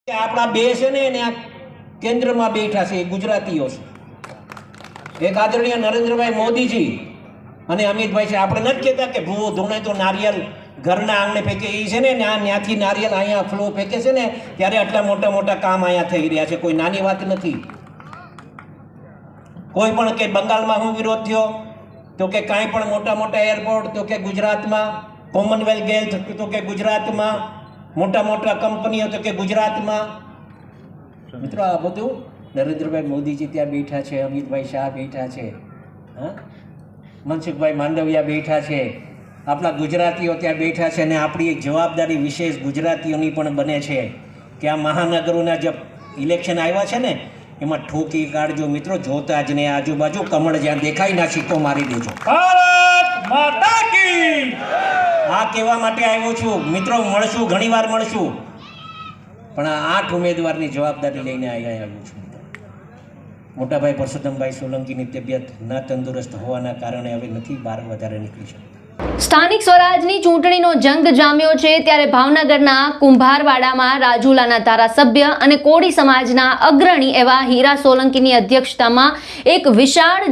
આપણા બે છે ને એને આ કેન્દ્રમાં બેઠા છે ગુજરાતીઓ છે। એક આદરણીય નરેન્દ્રભાઈ મોદીજી અને અમિતભાઈ છે। આપણે નથી કહેતા કે ભૂવો ધૂણે તો નારિયેલ ઘરના આંગણે ફેંકે એ છે ને ત્યાંથી નારિયેલ અહીંયા ફ્લો ફેંકે છે ને ત્યારે આટલા મોટા મોટા કામ અહીંયા થઈ રહ્યા છે। કોઈ નાની વાત નથી। કોઈ પણ કે બંગાળમાં શું વિરોધ થયો તો કે કાંઈ પણ મોટા મોટા એરપોર્ટ તો કે ગુજરાતમાં, કોમનવેલ્થ ગેમ્સ તો કે ગુજરાતમાં, મોટા મોટા કંપનીઓ તો કે ગુજરાતમાં। મિત્રો આ બધું નરેન્દ્રભાઈ મોદીજી ત્યાં બેઠા છે, અમિતભાઈ શાહ બેઠા છે, હા, મનસુખભાઈ માંડવિયા બેઠા છે, આપણા ગુજરાતીઓ ત્યાં બેઠા છે। અને આપણી એક જવાબદારી વિશેષ ગુજરાતીઓની પણ બને છે કે આ મહાનગરોના જે ઇલેક્શન આવ્યા છે ને એમાં ઠોકી કાઢજો મિત્રો। જોતા જ ને આજુબાજુ કમળ જ્યાં દેખાય ના સિક્કો મારી દેજો। ભારત માતા કી। આ કહેવા માટે આવ્યો છું મિત્રો। મળશું, ઘણીવાર મળશું, પણ આ 8 ઉમેદવારની જવાબદારી લઈને આવ્યો છું। મોટાભાઈ પરસોત્તમભાઈ સોલંકીની તબિયત ન તંદુરસ્ત હોવાના કારણે હવે નથી બહાર વધારે નીકળી શકતા। સ્થાનિક સ્વરાજની ચૂંટણીનો જંગ જામ્યો છે ત્યારે ભાવનગરના કુંભારવાડામાં રાજુલાના ધારાસભ્ય અને કોળી સમાજના અગ્રણી એવા હીરા સોલંકીની અધ્યક્ષતામાં એક વિશાળ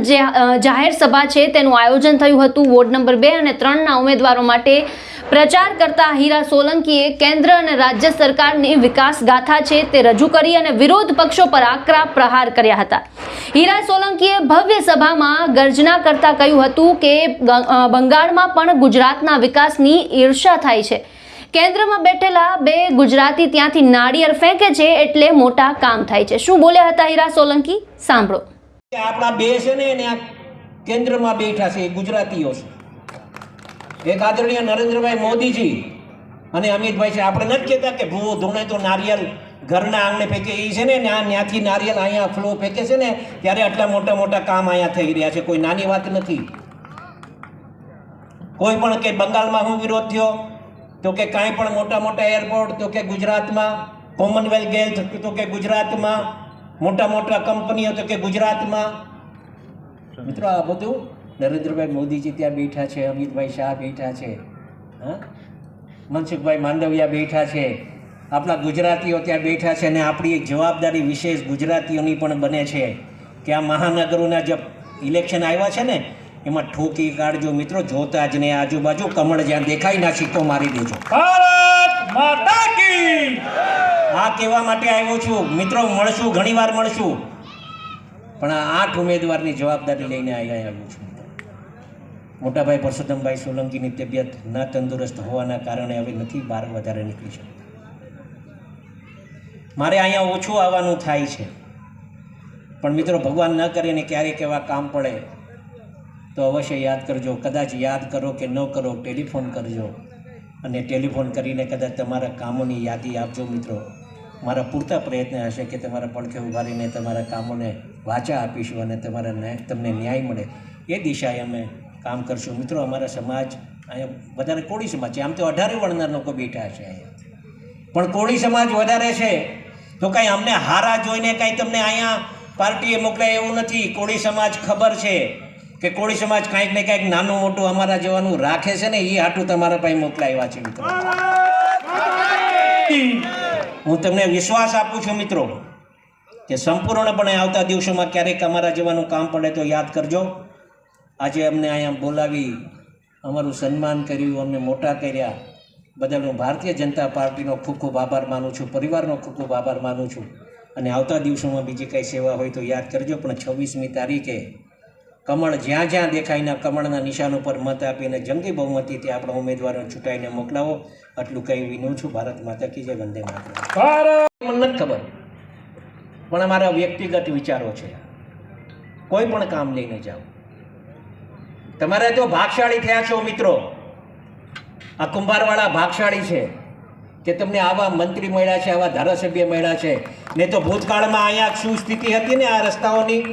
જાહેર સભા છે તેનું આયોજન થયું હતું। વોર્ડ નંબર 2 અને 3ના ઉમેદવારો માટે પ્રચાર કરતા હીરા સોલંકીએ કેન્દ્ર અને રાજ્ય સરકારની વિકાસ ગાથા છે તે રજૂ કરી અને વિરોધ પક્ષો પર આકરા પ્રહાર કર્યા હતા। હીરા સોલંકીએ ભવ્ય સભામાં ગર્જના કરતા કહ્યું હતું કે બંગાળમાં પણ ગુજરાતના વિકાસની ઈર્ષા થાય છે। કેન્દ્રમાં બેઠેલા 2 ગુજરાતી ત્યાંથી નાળિયેર ફેંકે છે એટલે મોટા કામ થાય છે। શું બોલ્યા હતા હીરા સોલંકી, સાંભળો। આપણા બે છે ને એને આ કેન્દ્રમાં બેઠા છે ગુજરાતીઓ છે। એક આદરણીય નરેન્દ્રભાઈ મોદીજી અને અમિતભાઈ છે। આપણે નથી કહેતા કે ભૂવો ધૂણે તો નારિયેલ ઘરના આંગણે ફેંકે એ છે ને ત્યાંથી નારિયેલ અહીંયા ફ્લો ફેંકે છે ને ત્યારે આટલા મોટા મોટા કામ અહીંયા થઈ રહ્યા છે। કોઈ નાની વાત નથી। કોઈ પણ કે બંગાળમાં શું વિરોધ થયો તો કે કાંઈ પણ મોટા મોટા એરપોર્ટ તો કે ગુજરાતમાં, કોમનવેલ્થ ગેમ્સ તો કે ગુજરાતમાં, મોટા મોટા કંપનીઓ તો કે ગુજરાતમાં। મિત્રો આ બધું નરેન્દ્રભાઈ મોદીજી ત્યાં બેઠા છે, અમિતભાઈ શાહ બેઠા છે, હા, મનસુખભાઈ માંડવિયા બેઠા છે, આપણા ગુજરાતીઓ ત્યાં બેઠા છે। અને આપણી એક જવાબદારી વિશેષ ગુજરાતીઓની પણ બને છે કે આ મહાનગરોના જે ઇલેક્શન આવ્યા છે ને એમાં ઠોકી કાઢજો મિત્રો। જોતા જ ને આજુબાજુ કમળ જ્યાં દેખાય ના સિક્કો મારી દેજો। ભારત માતા કી। આ કહેવા માટે આવ્યો છું મિત્રો। મળશું, ઘણીવાર મળશું, પણ આ 8 ઉમેદવારની જવાબદારી લઈને આવ્યો છું। મોટાભાઈ પરસોત્તમભાઈ સોલંકીની તબિયત ન તંદુરસ્ત હોવાના કારણે હવે નથી બહાર વધારે નીકળી શકતા। મારે અહીંયા ઓછું આવવાનું થાય છે, પણ મિત્રો ભગવાન ન કરીને ક્યારેક એવા કામ પડે તો અવશ્ય યાદ કરજો। કદાચ યાદ કરો કે ન કરો, ટેલિફોન કરજો અને ટેલિફોન કરીને કદાચ તમારા કામોની યાદી આપજો મિત્રો। મારા પૂરતા પ્રયત્ન હશે કે તમારા પડખે ઊભા રહીને તમારા કામોને વાચા આપીશું અને તમને ન્યાય મળે એ દિશાએ અમે કામ કરશું મિત્રો। અમારા સમાજ અહીંયા વધારે કોળી સમાજ છે। આમ તો 18 વર્ણના લોકો બેઠા છે અહીંયા, પણ કોળી સમાજ વધારે છે તો કાંઈ અમને હારા જોઈને કાંઈ તમને અહીંયા પાર્ટીએ મોકલાય એવું નથી। કોળી સમાજ ખબર છે કે કોળી સમાજ કાંઈક ને કાંઈક નાનું મોટું અમારા જેવાનું રાખે છે ને એ હાટું તમારા પાસે મોકલાવ્યા છે મિત્રો। હું તમને વિશ્વાસ આપું છું મિત્રો કે સંપૂર્ણપણે આવતા દિવસોમાં ક્યારેક અમારા જેવાનું કામ પડે તો યાદ કરજો। આજે અમને અહીંયા બોલાવી અમારું સન્માન કર્યું, અમને મોટા કર્યા બદલ હું ભારતીય જનતા પાર્ટીનો ખૂબ ખૂબ આભાર માનું છું, પરિવારનો ખૂબ ખૂબ આભાર માનું છું। અને આવતા દિવસોમાં બીજી કંઈ સેવા હોય તો યાદ કરજો। પણ 26મી તારીખે કમળ જ્યાં જ્યાં દેખાયના કમળના નિશાન ઉપર મત આપીને જંગી બહુમતીથી આપણા ઉમેદવારોને ચૂંટાઈને મોકલાવો। આટલું કહી વિનું છું। ભારત માતા કી જય, વંદે માતરમ। મને નથી ખબર, પણ અમારા વ્યક્તિગત વિચારો છે। કોઈ પણ કામ લઈને જાઓ, તમારે તો ભાગશાળી થયા છો મિત્રો। આ કુંભારવાળા ભાગશાળી છે કે તમને આવા મંત્રી મળ્યા છે, આવા ધારાસભ્ય મળ્યા છે। ને તો ભૂતકાળમાં અહીંયા શું સ્થિતિ હતી ને આ રસ્તાઓની,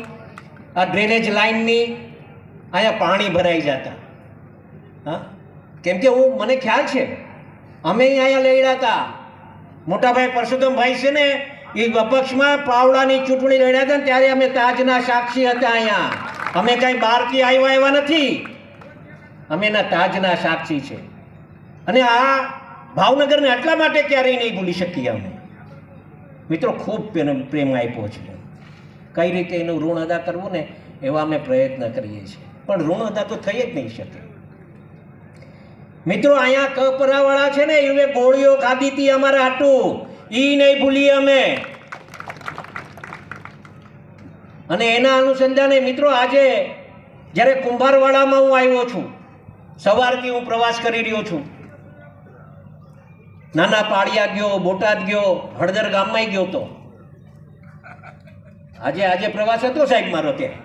આ ડ્રેનેજ લાઇનની, અહીંયા પાણી ભરાઈ જતા, હા, કેમ કે મને ખ્યાલ છે અમે અહીંયા લડ્યા હતા। મોટાભાઈ પરસોત્તમભાઈ છે ને એ અપક્ષમાં પાવડાની ચૂંટણી લડ્યા હતા ને ત્યારે અમે તાજના સાક્ષી હતા અહીંયા। અમે કાંઈ બહારથી આવ્યા નથી, અમે એના તાજના સાક્ષી છે। અને આ ભાવનગરને એટલા માટે ક્યારેય નહીં ભૂલી શકીએ અમે। મિત્રો ખૂબ પ્રેમ આપ્યો છે. કઈ રીતે એનું ઋણ અદા કરવું ને એવા અમે પ્રયત્ન કરીએ છીએ, પણ ઋણ અદા તો થઈ જ નહીં શકે. મિત્રો અહીંયા કપરાવાળા છે ને એ ગોળીઓ ખાધી હતી અમારા હાટું, ઈ નહીં ભૂલીએ અમે. અને એના અનુસંધાને મિત્રો આજે જ્યારે કુંભારવાડામાં હું આવ્યો છું, સવારથી હું પ્રવાસ કરી રહ્યો છું, નાના પાળિયા ગયો, બોટાદ ગયો, હળદર ગામમાં ગયો તો આજે પ્રવાસ હતો સાહેબ મારો ત્યાં.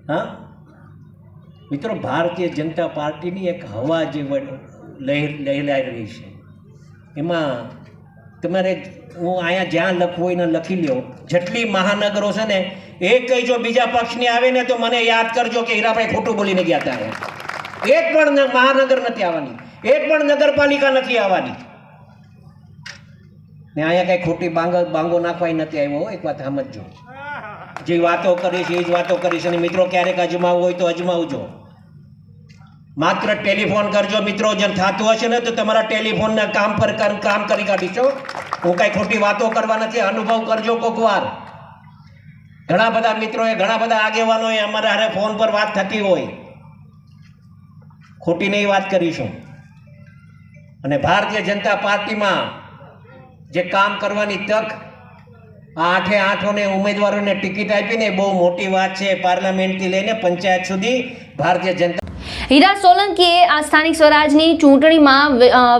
હા મિત્રો, ભારતીય જનતા પાર્ટીની એક હવા જે લહેરાઈ રહી છે, એમાં તમારે હું અહીંયા જ્યાં લખવું હોય ને લખી લ્યો. જેટલી મહાનગરો છે ને એ કઈ જો બીજા પક્ષની આવે ને તો મને યાદ કરજો કે હીરાભાઈ ખોટું બોલીને ગયા હતા. એક પણ મહાનગર નથી આવવાની, એક પણ નગરપાલિકા નથી આવવાની, ને અહીંયા કઈ ખોટી બાંગો નાખવાય નથી આવ્યો. એક વાત સમજજો, જે વાતો કરીશ એ જ વાતો કરીશ. અને મિત્રો ક્યારેક અજમાવવું હોય તો અજમાવજો. માત્ર ટેલિફોન કરજો મિત્રો, જેમ થતું હશે ને તો તમારા ટેલિફોનના કામ પર કામ કરી કાઢીશો. હું કઈ ખોટી વાતો કરવા નથી, અનુભવ કરજો કોક વાર. ઘણા બધા મિત્રોએ, ઘણા બધા આગેવાનોએ અમારા હારે ફોન પર વાત થતી હોય, ખોટી નહીં વાત કરીશું. અને ભારતીય જનતા પાર્ટીમાં જે કામ કરવાની તક આ 8 ઉમેદવારોને ટિકિટ આપીને બહુ મોટી વાત છે. પાર્લામેન્ટથી લઈને પંચાયત સુધી ભારતીય જનતા. હીરા સોલંકીએ આ સ્થાનિક સ્વરાજની ચૂંટણીમાં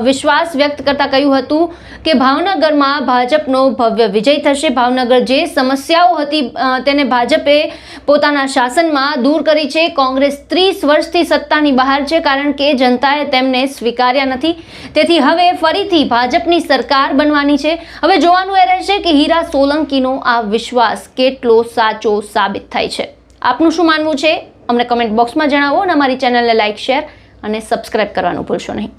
વિશ્વાસ વ્યક્ત કરતા કહ્યું હતું કે ભાવનગરમાં ભાજપનો ભવ્ય વિજય થશે. ભાવનગર જે સમસ્યાઓ હતી તેને ભાજપે પોતાના શાસનમાં દૂર કરી છે. કોંગ્રેસ 30 વર્ષથી સત્તાની બહાર છે, કારણ કે જનતાએ તેમને સ્વીકાર્યા નથી. તેથી હવે ફરીથી ભાજપની સરકાર બનવાની છે. હવે જોવાનું એ રહેશે કે હીરા સોલંકીનો આ વિશ્વાસ કેટલો સાચો સાબિત થાય છે. આપનું શું માનવું છે અમને કમેન્ટ બોક્સમાં જણાવો, અને અમારી ચેનલને લાઇક, શેર અને સબસ્ક્રાઇબ કરવાનું ભૂલશો નહીં.